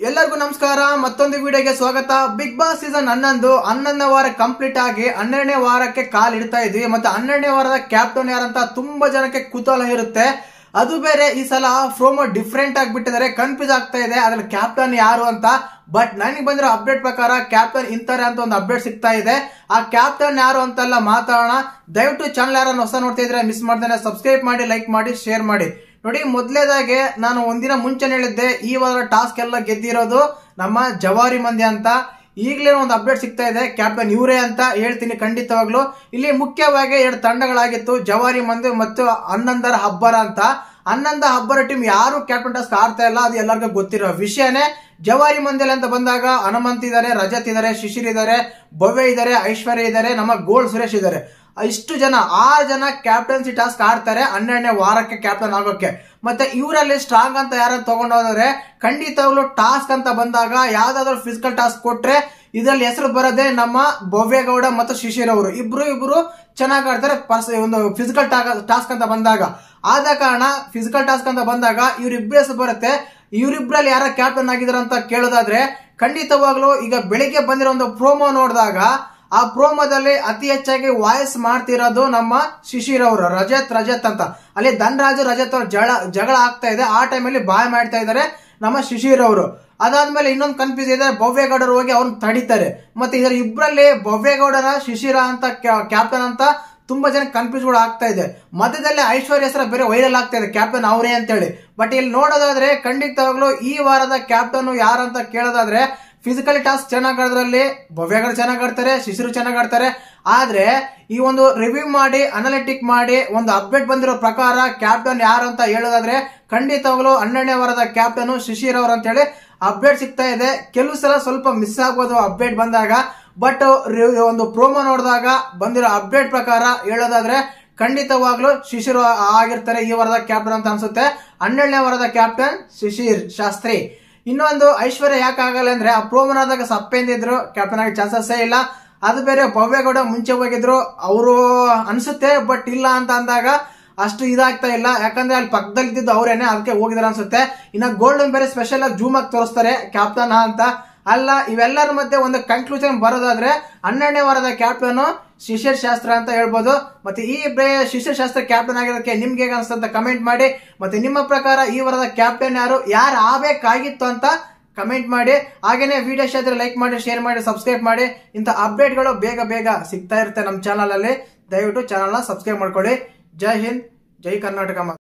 ಎಲ್ಲರಿಗೂ ನಮಸ್ಕಾರ. ಮತ್ತೊಂದು ವಿಡಿಯೋಗೆ ಸ್ವಾಗತ. ಬಿಗ್ ಬಾಸ್ ಸೀಸನ್ 11ನೇ ವಾರ ಕಂಪ್ಲೀಟ್ ಆಗಿ 12ನೇ ವಾರಕ್ಕೆ ಕಾಲಿಡ್ತಾ ಇದ್ವಿ. ಮತ್ತೆ 12ನೇ ವಾರದ ಕ್ಯಾಪ್ಟನ್ ಯಾರಂತ ತುಂಬಾ ಜನಕ್ಕೆ ಕುತೂಹಲ ಇರುತ್ತೆ. ಅದು ಬೇರೆ ಈ ಸಲ ಪ್ರೋಮೋ ಡಿಫ್ರೆಂಟ್ ಆಗಿಬಿಟ್ಟಿದ್ದಾರೆ, ಕನ್ಫ್ಯೂಸ್ ಆಗ್ತಾ ಇದೆ ಅದ್ರಲ್ಲಿ ಕ್ಯಾಪ್ಟನ್ ಯಾರು ಅಂತ. ಬಟ್ ನನಗೆ ಬಂದಿರೋ ಅಪ್ಡೇಟ್ ಪ್ರಕಾರ ಕ್ಯಾಪ್ಟನ್ ಇಂತಾರೆ ಅಂತ ಒಂದು ಅಪ್ಡೇಟ್ ಸಿಗ್ತಾ ಇದೆ. ಆ ಕ್ಯಾಪ್ಟನ್ ಯಾರು ಅಂತೆಲ್ಲ ಮಾತಾಡೋಣ. ದಯವಿಟ್ಟು ಚಾನಲ್ ಯಾರನ್ನ ಹೊಸ ನೋಡ್ತಾ ಇದ್ರೆ ಮಿಸ್ ಮಾಡ್ದೇನೆ ಸಬ್ಸ್ಕ್ರೈಬ್ ಮಾಡಿ, ಲೈಕ್ ಮಾಡಿ, ಶೇರ್ ಮಾಡಿ. ನೋಡಿ, ಮೊದಲೇದಾಗೆ ನಾನು ಒಂದಿನ ಮುಂಚೆ ಹೇಳಿದ್ದೆ ಈ ವಾರ ಟಾಸ್ಕ್ ಎಲ್ಲ ಗೆದ್ದಿರೋದು ನಮ್ಮ ಜವಾರಿ ಮಂದಿ ಅಂತ. ಈಗಲೇ ಒಂದು ಅಪ್ಡೇಟ್ ಸಿಗ್ತಾ ಇದೆ, ಕ್ಯಾಪ್ಟನ್ ಇವರೇ ಅಂತ ಹೇಳ್ತೀನಿ ಖಂಡಿತವಾಗ್ಲು. ಇಲ್ಲಿ ಮುಖ್ಯವಾಗಿ 2 ತಂಡಗಳಾಗಿತ್ತು, ಜವಾರಿ ಮಂದಿ ಮತ್ತು ಹನ್ನೊಂದರ ಹಬ್ಬರ ಅಂತ. 11 ಹಬ್ಬರ ಟೀಮ್ ಯಾರು ಕ್ಯಾಪ್ಟನ್ ಟಾಸ್ಕ್ ಆಡ್ತಾ ಇಲ್ಲ, ಅದು ಎಲ್ಲರಿಗೂ ಗೊತ್ತಿರೋ ವಿಷಯನೇ. ಜವಾರಿ ಮಂದಿಯಲ್ಲಿ ಅಂತ ಬಂದಾಗ ಹನುಮಂತ್ ಇದಾರೆ, ರಜತ್ ಇದಾರೆ, ಶಿಶಿರ್ ಇದಾರೆ, ಭವ್ಯ ಇದಾರೆ, ಐಶ್ವರ್ಯ ಇದಾರೆ, ನಮ್ಮ ಗೋಲ್ಡ್ ಸುರೇಶ್ ಇದಾರೆ. ಇಷ್ಟು ಜನ 6 ಜನ ಕ್ಯಾಪ್ಟನ್ಸಿ ಟಾಸ್ಕ್ ಆಡ್ತಾರೆ 12ನೇ ವಾರಕ್ಕೆ ಕ್ಯಾಪ್ಟನ್ ಆಗೋಕೆ. ಮತ್ತೆ ಇವರಲ್ಲಿ ಸ್ಟ್ರಾಂಗ್ ಅಂತ ಯಾರನ್ನ ತಗೊಂಡೋದ್ರೆ ಖಂಡಿತವಾಗ್ಲು ಟಾಸ್ಕ್ ಅಂತ ಬಂದಾಗ ಯಾವ್ದಾದ್ರು ಫಿಸಿಕಲ್ ಟಾಸ್ಕ್ ಕೊಟ್ರೆ ಇದರಲ್ಲಿ ಹೆಸರು ಬರೋದೇ ನಮ್ಮ ಭವ್ಯಗೌಡ ಮತ್ತು ಶಿಶಿರ್ ಅವರು. ಇಬ್ರು ಚೆನ್ನಾಗಿ ಆಡ್ತಾರೆ ಒಂದು ಫಿಸಿಕಲ್ ಟಾಸ್ಕ್ ಅಂತ ಬಂದಾಗ. ಆದ ಕಾರಣ ಫಿಸಿಕಲ್ ಟಾಸ್ಕ್ ಅಂತ ಬಂದಾಗ ಇವ್ರಿಬ್ರು ಹೆಸರು ಬರುತ್ತೆ. ಇವರಿಬ್ರಲ್ಲಿ ಯಾರ ಕ್ಯಾಪ್ಟನ್ ಆಗಿದಾರ ಅಂತ ಕೇಳೋದಾದ್ರೆ ಖಂಡಿತವಾಗ್ಲು ಈಗ ಬೆಳಿಗ್ಗೆ ಬಂದಿರೋ ಒಂದು ಪ್ರೋಮೋ ನೋಡಿದಾಗ ಆ ಪ್ರೋಮೋದಲ್ಲಿ ಅತಿ ಹೆಚ್ಚಾಗಿ ವಾಯ್ಸ್ ಮಾಡ್ತಿರೋದು ನಮ್ಮ ಶಿಶಿರ್ ಅವರು, ರಜತ್ ಅಂತ. ಅಲ್ಲಿ ಧನ್ರಾಜ್ ರಜತ್ ಅವ್ರ ಜಗಳ ಆಗ್ತಾ ಇದೆ. ಆ ಟೈಮಲ್ಲಿ ಬಾಯ್ ಮಾಡ್ತಾ ಇದಾರೆ ನಮ್ಮ ಶಿಶಿರ್ ಅವರು. ಅದಾದ್ಮೇಲೆ ಇನ್ನೊಂದು ಕನ್ಫ್ಯೂಸ್ ಇದೆ, ಭವ್ಯಗೌಡರು ಹೋಗಿ ಅವ್ರನ್ನ ತಡಿತಾರೆ. ಮತ್ತೆ ಇದರ ಇಬ್ಬರಲ್ಲಿ ಭವ್ಯಗೌಡರ ಶಿಶಿರ ಅಂತ ಕ್ಯಾಪ್ಟನ್ ಅಂತ ತುಂಬಾ ಜನ ಕನ್ಫ್ಯೂಸ್ ಕೂಡ ಆಗ್ತಾ ಇದೆ. ಮಧ್ಯದಲ್ಲಿ ಐಶ್ವರ್ಯ ಹೆಸರ ಬೇರೆ ವೈರಲ್ ಆಗ್ತಾ ಇದೆ, ಕ್ಯಾಪ್ಟನ್ ಅವರೇ ಅಂತೇಳಿ. ಬಟ್ ಇಲ್ಲಿ ನೋಡೋದಾದ್ರೆ ಖಂಡಿತವಾಗ್ಲು ಈ ವಾರದ ಕ್ಯಾಪ್ಟನ್ ಯಾರಂತ ಕೇಳೋದಾದ್ರೆ ಫಿಸಿಕಲ್ ಟಾಸ್ಕ್ ಚೆನ್ನಾಗ್ ಆಡೋದ್ರಲ್ಲಿ ಭವ್ಯಗಳು ಚೆನ್ನಾಗ್ ಆಡ್ತಾರೆ, ಶಿಶಿರು ಚೆನ್ನಾಗ್ ಆಡ್ತಾರೆ. ಆದ್ರೆ ಈ ಒಂದು ರಿವ್ಯೂ ಮಾಡಿ ಅನಾಲಿಟಿಕ್ ಮಾಡಿ ಒಂದು ಅಪ್ಡೇಟ್ ಬಂದಿರೋ ಪ್ರಕಾರ ಕ್ಯಾಪ್ಟನ್ ಯಾರು ಅಂತ ಹೇಳೋದಾದ್ರೆ ಖಂಡಿತವಾಗ್ಲು 12ನೇ ವಾರದ ಕ್ಯಾಪ್ಟನ್ ಶಿಶಿರ್ ಅವರು ಅಂತ ಹೇಳಿ ಅಪ್ಡೇಟ್ ಸಿಗ್ತಾ ಇದೆ. ಕೆಲವು ಸಲ ಸ್ವಲ್ಪ ಮಿಸ್ ಆಗ್ಬೋದು ಅಪ್ಡೇಟ್ ಬಂದಾಗ, ಬಟ್ ಒಂದು ಪ್ರೋಮೋ ನೋಡಿದಾಗ ಬಂದಿರೋ ಅಪ್ಡೇಟ್ ಪ್ರಕಾರ ಹೇಳೋದಾದ್ರೆ ಖಂಡಿತವಾಗ್ಲು ಶಿಶಿರ್ ಆಗಿರ್ತಾರೆ ಈ ವಾರದ ಕ್ಯಾಪ್ಟನ್ ಅಂತ ಅನ್ಸುತ್ತೆ. 12ನೇ ವಾರದ ಕ್ಯಾಪ್ಟನ್ ಶಿಶಿರ್ ಶಾಸ್ತ್ರಿ. ಇನ್ನೊಂದು ಐಶ್ವರ್ಯ ಯಾಕೆ ಆಗಲ್ಲ ಅಂದ್ರೆ ಆ ಪ್ರೋಮೋನಾದಾಗ ಸಪ್ಪೆಂದಿದ್ರು, ಕ್ಯಾಪ್ಟನ್ ಆಗಿ ಚಾನ್ಸಸ್ಸೇ ಇಲ್ಲ. ಅದು ಬೇರೆ ಭವ್ಯಗೌಡ ಮುಂಚೆ ಹೋಗಿದ್ರು ಅವರು ಅನ್ಸುತ್ತೆ, ಬಟ್ ಇಲ್ಲ ಅಂತ ಅಂದಾಗ ಅಷ್ಟು ಇದಾಗ್ತಾ ಇಲ್ಲ. ಯಾಕಂದ್ರೆ ಅಲ್ಲಿ ಪಕ್ಕದಲ್ಲಿ ಇದ್ದಿದ್ದು ಅವರೇನೆ, ಅದಕ್ಕೆ ಹೋಗಿದಾರೆ ಅನ್ಸುತ್ತೆ. ಇನ್ನ ಗೋಲ್ಡನ್ ಬೇರೆ ಸ್ಪೆಷಲ್ ಆಗಿ ಜೂಮ್ ಆಗಿ ತೋರಿಸ್ತಾರೆ ಕ್ಯಾಪ್ಟನ್ ಅಂತ ಅಲ್ಲ. ಇವೆಲ್ಲರ ಮಧ್ಯೆ ಒಂದು ಕನ್ಕ್ಲೂಷನ್ ಬರೋದಾದ್ರೆ 12ನೇ ವಾರದ ಕ್ಯಾಪ್ಟನ್ ಶಿಶಿರ್ ಶಾಸ್ತ್ರ ಅಂತ ಹೇಳ್ಬೋದು. ಮತ್ತೆ ಈ ಶಿಶಿರ್ ಶಾಸ್ತ್ರ ಕ್ಯಾಪ್ಟನ್ ಆಗಿರೋದಕ್ಕೆ ನಿಮ್ಗೆ ಹೇಗೆ ಅನ್ಸುತ್ತೆ ಕಮೆಂಟ್ ಮಾಡಿ. ಮತ್ತೆ ನಿಮ್ಮ ಪ್ರಕಾರ ಈ ವಾರದ ಕ್ಯಾಪ್ಟನ್ ಯಾರು ಆಗಬೇಕಾಗಿತ್ತು ಅಂತ ಕಮೆಂಟ್ ಮಾಡಿ. ಹಾಗೇನೆ ವಿಡಿಯೋ ಇಷ್ಟ ಆದ್ರೆ ಲೈಕ್ ಮಾಡಿ, ಶೇರ್ ಮಾಡಿ, ಸಬ್ಸ್ಕ್ರೈಬ್ ಮಾಡಿ. ಇಂಥ ಅಪ್ಡೇಟ್ಗಳು ಬೇಗ ಸಿಗ್ತಾ ಇರುತ್ತೆ ನಮ್ಮ ಚಾನಲ್ ಅಲ್ಲಿ. ದಯವಿಟ್ಟು ಚಾನಲ್ ನ ಸಬ್ಸ್ಕ್ರೈಬ್ ಮಾಡ್ಕೊಳ್ಳಿ. ಜೈ ಹಿಂದ್, ಜೈ ಕರ್ನಾಟಕ.